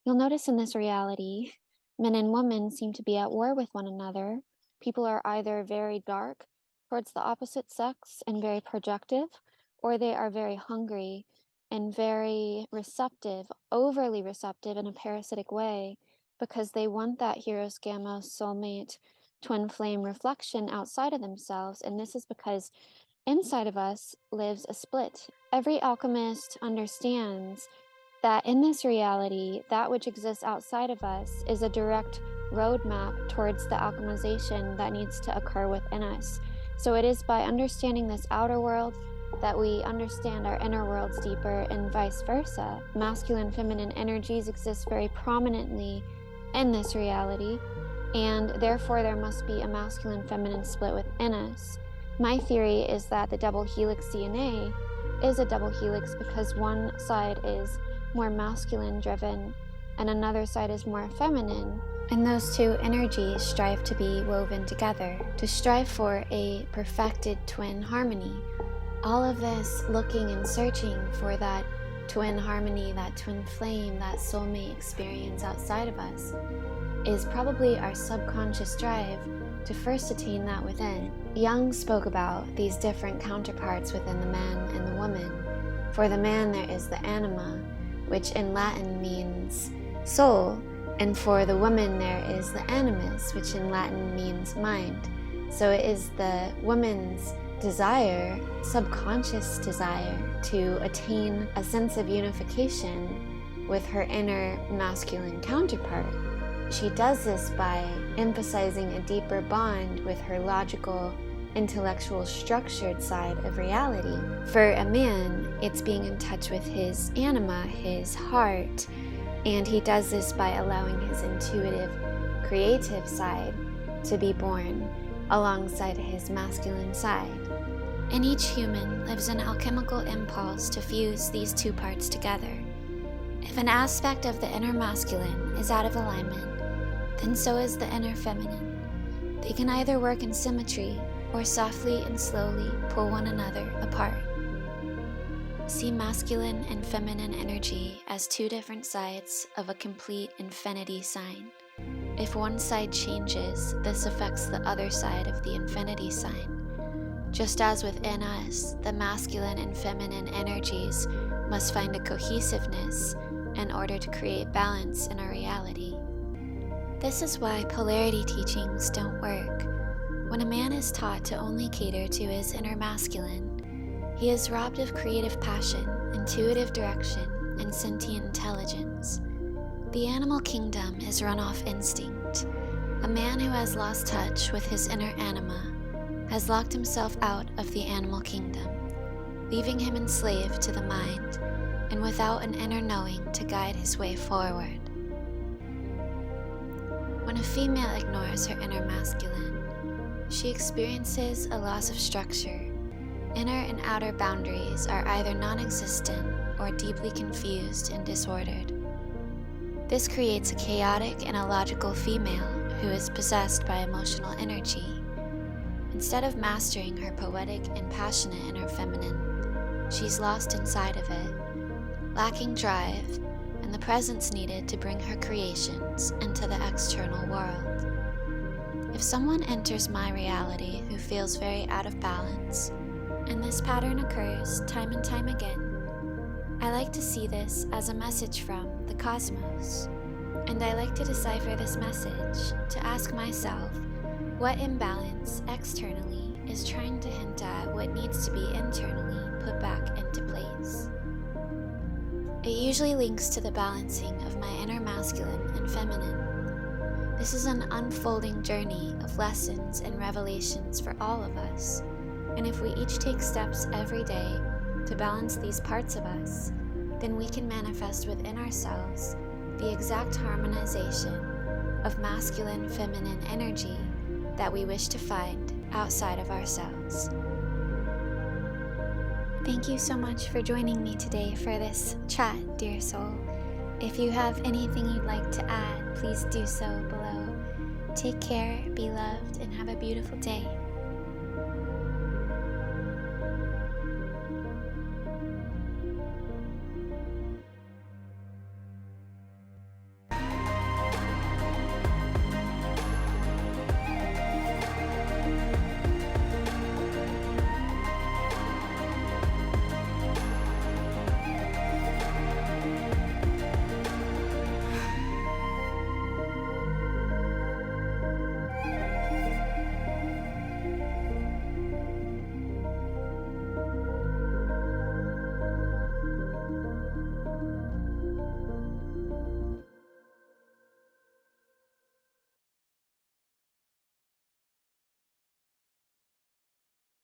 You'll notice in this reality, men and women seem to be at war with one another. People are either very dark towards the opposite sex and very projective, or they are very hungry and very receptive, overly receptive in a parasitic way, because they want that hieros, gamos, soulmate, twin flame reflection outside of themselves. And this is because inside of us lives a split. Every alchemist understands that in this reality, that which exists outside of us is a direct roadmap towards the alchemization that needs to occur within us. So it is by understanding this outer world that we understand our inner worlds deeper, and vice versa. Masculine, feminine energies exist very prominently in this reality, and therefore there must be a masculine, feminine split within us. My theory is that the double helix DNA is a double helix because one side is more masculine driven and another side is more feminine, and those two energies strive to be woven together, to strive for a perfected twin harmony. All of this looking and searching for that twin harmony, that twin flame, that soulmate experience outside of us is probably our subconscious drive to first attain that within. Jung spoke about these different counterparts within the man and the woman. For the man there is the anima, which in Latin means soul, and for the woman there is the animus, which in Latin means mind. So it is the woman's desire, subconscious desire, to attain a sense of unification with her inner masculine counterpart. She does this by emphasizing a deeper bond with her logical, intellectual, structured side of reality. For a man, it's being in touch with his anima, his heart, and he does this by allowing his intuitive, creative side to be born alongside his masculine side. And each human lives an alchemical impulse to fuse these two parts together. If an aspect of the inner masculine is out of alignment, then so is the inner feminine. They can either work in symmetry or softly and slowly pull one another apart. See masculine and feminine energy as two different sides of a complete infinity sign. If one side changes, this affects the other side of the infinity sign. Just as within us, the masculine and feminine energies must find a cohesiveness in order to create balance in our reality. This is why polarity teachings don't work. When a man is taught to only cater to his inner masculine, he is robbed of creative passion, intuitive direction, and sentient intelligence. The animal kingdom is run off instinct. A man who has lost touch with his inner anima has locked himself out of the animal kingdom, leaving him enslaved to the mind and without an inner knowing to guide his way forward. When a female ignores her inner masculine, she experiences a loss of structure. Inner and outer boundaries are either non-existent or deeply confused and disordered. This creates a chaotic and illogical female who is possessed by emotional energy. Instead of mastering her poetic and passionate inner feminine, she's lost inside of it, lacking drive and the presence needed to bring her creations into the external world. If someone enters my reality who feels very out of balance, and this pattern occurs time and time again, I like to see this as a message from the cosmos, and I like to decipher this message to ask myself what imbalance externally is trying to hint at what needs to be internally put back into place. It usually links to the balancing of my inner masculine and feminine. This is an unfolding journey of lessons and revelations for all of us, and if we each take steps every day to balance these parts of us, then we can manifest within ourselves the exact harmonization of masculine-feminine energy that we wish to find outside of ourselves. Thank you so much for joining me today for this chat, dear soul. If you have anything you'd like to add, please do so below. Take care, be loved, and have a beautiful day.